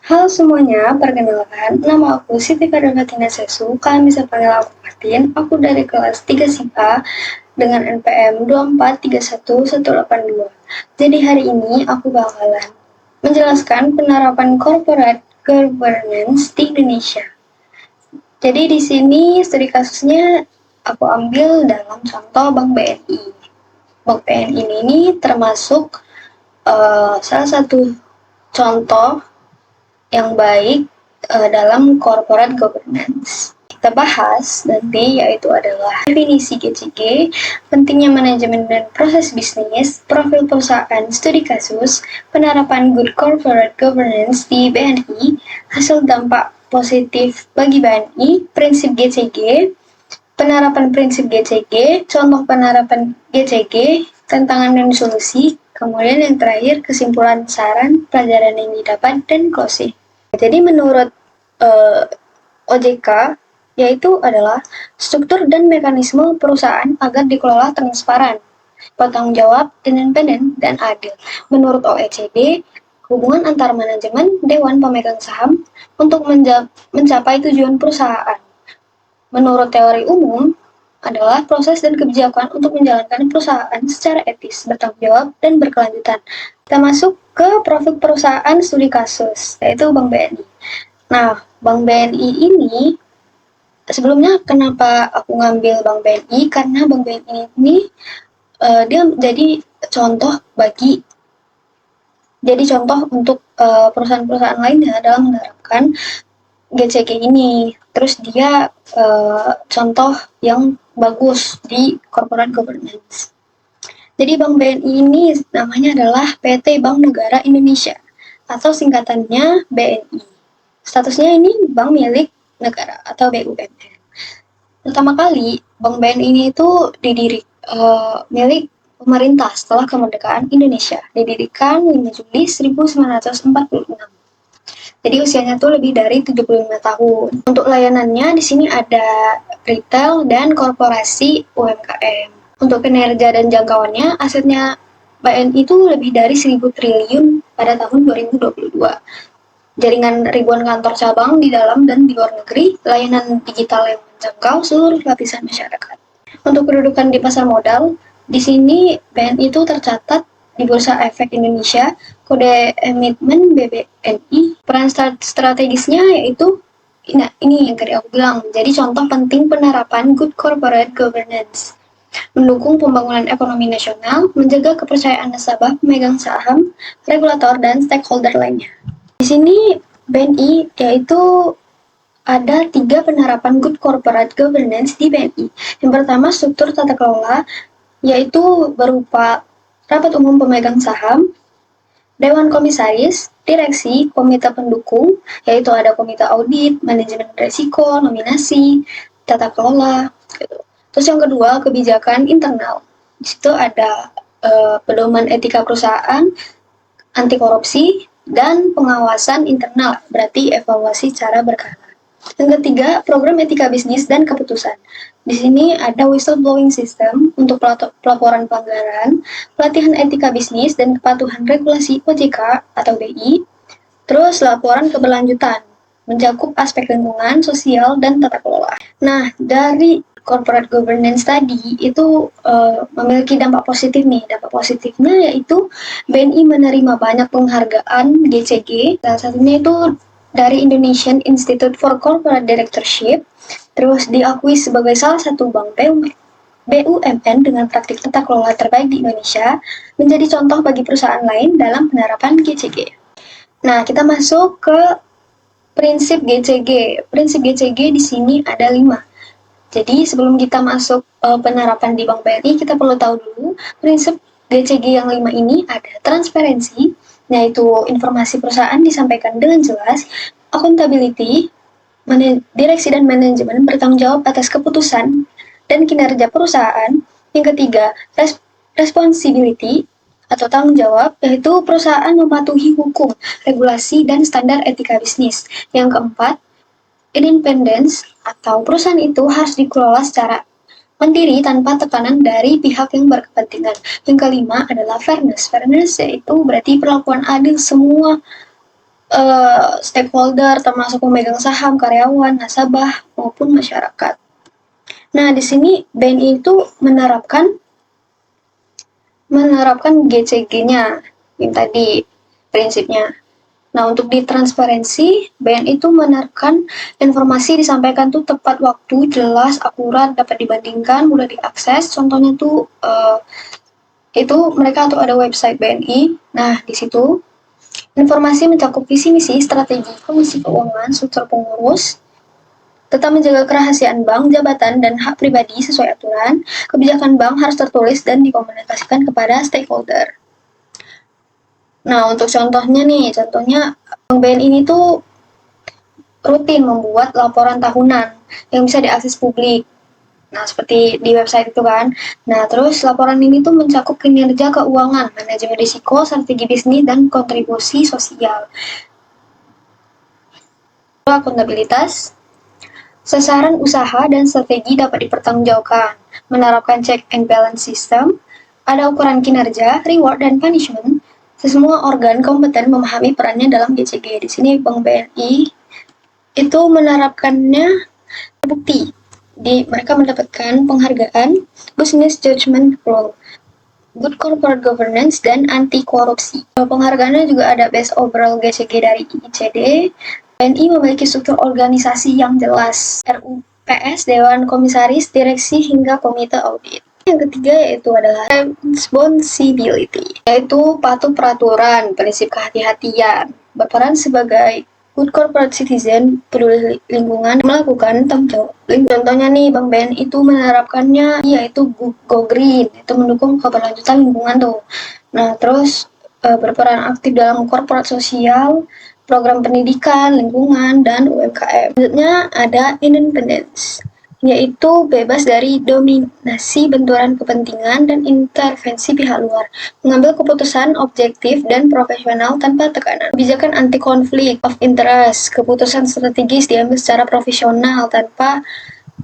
Halo semuanya, perkenalkan, nama aku Siti Fadagatina Sesu, kalian bisa panggil aku Fatin, aku dari kelas 3 SIPA dengan NPM 2431182. Jadi hari ini aku bakalan menjelaskan penerapan corporate governance di Indonesia. Jadi di sini studi kasusnya aku ambil dalam contoh Bank BNI. Bank BNI ini termasuk salah satu contoh yang baik dalam corporate governance. Kita bahas nanti yaitu adalah definisi GCG, pentingnya manajemen dan proses bisnis, profil perusahaan, studi kasus, penerapan good corporate governance di BNI, hasil dampak positif bagi BNI, prinsip GCG, penerapan prinsip GCG, contoh penerapan GCG, tantangan dan solusi, kemudian yang terakhir kesimpulan saran, pelajaran yang didapat, dan closing. Jadi menurut OJK, yaitu adalah struktur dan mekanisme perusahaan agar dikelola transparan, bertanggung jawab, independen, dan adil. Menurut OECD, hubungan antar manajemen Dewan Pemegang Saham untuk mencapai tujuan perusahaan. Menurut teori umum, adalah proses dan kebijakan untuk menjalankan perusahaan secara etis, bertanggung jawab, dan berkelanjutan. Kita masuk ke profil perusahaan studi kasus, yaitu Bank BNI. Nah, Bank BNI ini, sebelumnya kenapa aku ngambil Bank BNI? Karena Bank BNI ini dia jadi contoh untuk perusahaan-perusahaan lainnya dalam menerapkan GCG ini. Terus dia contoh yang bagus di corporate governance. Jadi Bank BNI ini namanya adalah PT Bank Negara Indonesia atau singkatannya BNI. Statusnya ini bank milik negara atau BUMN. Pertama kali Bank BNI ini itu milik pemerintah setelah kemerdekaan Indonesia. Didirikan 5 Juli 1946. Jadi usianya tuh lebih dari 75 tahun. Untuk layanannya di sini ada retail dan korporasi UMKM. Untuk kinerja dan jangkauannya, asetnya BNI itu lebih dari 1.000 triliun pada tahun 2022. Jaringan ribuan kantor cabang di dalam dan di luar negeri, layanan digital yang menjangkau seluruh lapisan masyarakat. Untuk kedudukan di pasar modal, di sini BNI itu tercatat di Bursa Efek Indonesia, kode emiten BBNI. Peran strategisnya yaitu ini yang tadi aku bilang, jadi contoh penting penerapan good corporate governance, mendukung pembangunan ekonomi nasional, menjaga kepercayaan nasabah, pemegang saham, regulator, dan stakeholder lainnya. Di sini BNI yaitu ada 3 penerapan good corporate governance di BNI. Yang pertama, struktur tata kelola, yaitu berupa rapat umum pemegang saham, dewan komisaris, direksi, komite pendukung, yaitu ada komite audit, manajemen risiko, nominasi, tata kelola. Gitu. Terus yang kedua, kebijakan internal. Di situ ada pedoman etika perusahaan, anti korupsi, dan pengawasan internal, berarti evaluasi cara berkala. Yang ketiga, program etika bisnis dan keputusan. Di sini ada whistleblowing system untuk pelaporan pelanggaran, pelatihan etika bisnis dan kepatuhan regulasi OJK atau BI, terus laporan keberlanjutan, mencakup aspek lingkungan, sosial, dan tata kelola. Nah, dari corporate governance tadi itu memiliki dampak positif nih. Dampak positifnya yaitu BNI menerima banyak penghargaan GCG, salah satunya itu dari Indonesian Institute for Corporate Directorship, terus diakui sebagai salah satu bank BUMN dengan praktik tata kelola terbaik di Indonesia, menjadi contoh bagi perusahaan lain dalam penerapan GCG. Nah, kita masuk ke prinsip GCG. Prinsip GCG di sini ada 5. Jadi sebelum kita masuk penerapan di Bank BNI, kita perlu tahu dulu prinsip GCG yang 5 ini ada transparansi, yaitu informasi perusahaan disampaikan dengan jelas, accountability, direksi dan manajemen bertanggung jawab atas keputusan dan kinerja perusahaan. Yang ketiga, responsibility atau tanggung jawab, yaitu perusahaan mematuhi hukum, regulasi, dan standar etika bisnis. Yang keempat, independence atau perusahaan itu harus dikelola secara mandiri tanpa tekanan dari pihak yang berkepentingan. Yang kelima adalah fairness. Fairness yaitu berarti perlakuan adil semua stakeholder termasuk pemegang saham, karyawan, nasabah maupun masyarakat. Nah, di sini BNI itu menerapkan GCG-nya yang tadi prinsipnya. Nah, untuk di transparansi, BNI itu menerapkan informasi disampaikan tuh tepat waktu, jelas, akurat, dapat dibandingkan, mudah diakses. Contohnya tuh itu mereka tuh ada website BNI. Nah, di situ informasi mencakup visi misi, strategi, komisi keuangan, struktur pengurus, tetap menjaga kerahasiaan bank, jabatan, dan hak pribadi sesuai aturan. Kebijakan bank harus tertulis dan dikomunikasikan kepada stakeholder. Nah, untuk contohnya Bank BNI ini tuh rutin membuat laporan tahunan yang bisa diakses publik. Nah, seperti di website itu kan. Nah, terus laporan ini tuh mencakup kinerja keuangan, manajemen risiko, strategi bisnis, dan kontribusi sosial. Akuntabilitas, sasaran usaha dan strategi dapat dipertanggungjawabkan, menerapkan check and balance system, ada ukuran kinerja, reward, dan punishment. Semua organ kompeten memahami perannya dalam GCG. Di sini Bank BNI itu menerapkannya terbukti. Mereka mendapatkan penghargaan Business Judgment Role, Good Corporate Governance, dan Anti Korupsi. Penghargaannya juga ada Best Overall GCG dari IICD. BNI memiliki struktur organisasi yang jelas, RUPS, Dewan Komisaris, Direksi, hingga Komite Audit. Yang ketiga yaitu adalah responsibility, yaitu patuh peraturan, prinsip kehati-hatian, berperan sebagai good corporate citizen, peduli lingkungan, melakukan tanggung jawab. Contohnya nih, Bank BNI itu menerapkannya yaitu Go Green, itu mendukung keberlanjutan lingkungan tuh. Nah, terus berperan aktif dalam korporat sosial, program pendidikan, lingkungan, dan UMKM. Selanjutnya ada independence, yaitu bebas dari dominasi benturan kepentingan dan intervensi pihak luar, mengambil keputusan objektif dan profesional tanpa tekanan. Kebijakan anti konflik of interest, keputusan strategis diambil secara profesional tanpa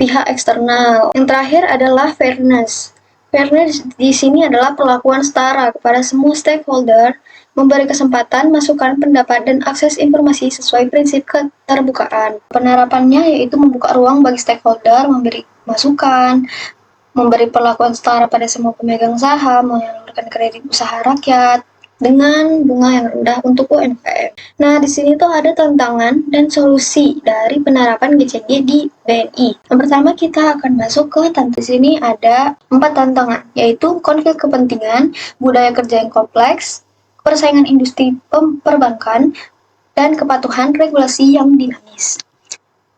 pihak eksternal. Yang terakhir adalah fairness. Fairness di sini adalah perlakuan setara kepada semua stakeholder, memberi kesempatan, masukan, pendapat, dan akses informasi sesuai prinsip keterbukaan. Penerapannya yaitu membuka ruang bagi stakeholder, memberi masukan, memberi perlakuan setara pada semua pemegang saham, menyalurkan kredit usaha rakyat dengan bunga yang rendah untuk UMKM. Nah, di sini tuh ada tantangan dan solusi dari penerapan GCG di BNI. Yang pertama kita akan masuk ke tantangan. Di sini ada 4 tantangan, yaitu konflik kepentingan, budaya kerja yang kompleks, persaingan industri perbankan, dan kepatuhan regulasi yang dinamis.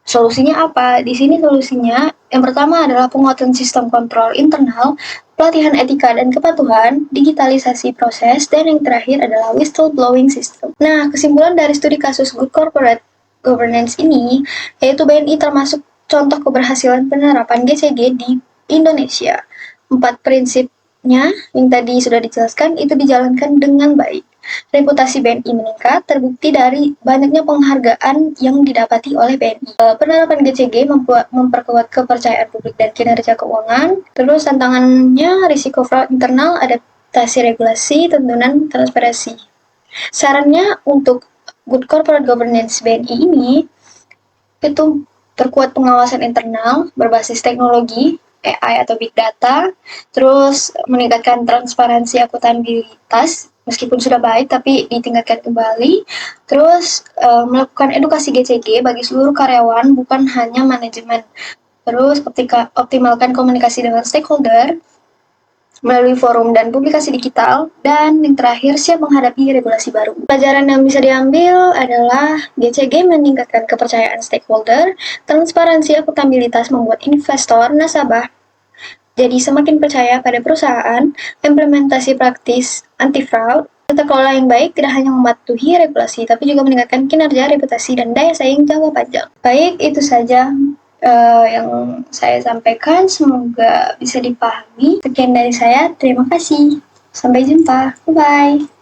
Solusinya apa? Di sini solusinya yang pertama adalah penguatan sistem kontrol internal, pelatihan etika dan kepatuhan, digitalisasi proses, dan yang terakhir adalah whistleblowing system. Nah, kesimpulan dari studi kasus Good Corporate Governance ini, yaitu BNI termasuk contoh keberhasilan penerapan GCG di Indonesia. 4 prinsipnya yang tadi sudah dijelaskan itu dijalankan dengan baik. Reputasi BNI meningkat, terbukti dari banyaknya penghargaan yang didapati oleh BNI. Penerapan GCG memperkuat kepercayaan publik dan kinerja keuangan. Terus tantangannya risiko fraud internal, adaptasi regulasi, tuntunan transparansi. Sarannya untuk Good Corporate Governance BNI ini itu perkuat pengawasan internal berbasis teknologi AI atau big data, terus meningkatkan transparansi akuntabilitas meskipun sudah baik tapi ditingkatkan kembali, terus melakukan edukasi GCG bagi seluruh karyawan bukan hanya manajemen, terus optimalkan komunikasi dengan stakeholder melalui forum dan publikasi digital, dan yang terakhir siap menghadapi regulasi baru. Pelajaran yang bisa diambil adalah GCG meningkatkan kepercayaan stakeholder, transparansi akuntabilitas membuat investor, nasabah jadi semakin percaya pada perusahaan, implementasi praktis anti-fraud, tata kelola yang baik tidak hanya mematuhi regulasi, tapi juga meningkatkan kinerja, reputasi, dan daya saing jangka panjang. Baik, itu saja yang saya sampaikan, semoga bisa dipahami. Sekian dari saya, terima kasih. Sampai jumpa, bye-bye.